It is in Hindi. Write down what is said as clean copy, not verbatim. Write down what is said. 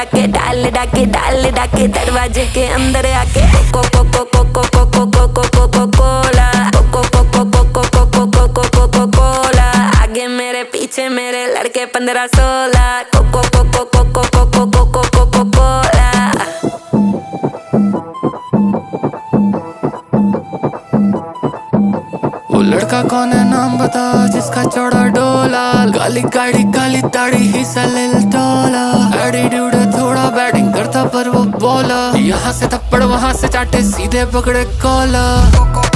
डाके डाल डाके डाल डाके दरवाजे के अंदर आके को को को को को को को को को को को कोला को को को को को को को को को को को को कोला आगे मेरे पीछे मेरे लड़के 15-16 को को को को को को को को को को को को कोला। वो लड़का कौन है नाम बता जिसका चौड़ा डोला, काली गाड़ी काली दाढ़ी हिस्सा ले टोला, एटीट्यूड है थोड़ा बैटिंग करता पर वो बॉलर, यहाँ से थप्पड़ वहाँ से चाटे सीधे पकड़े कॉलर।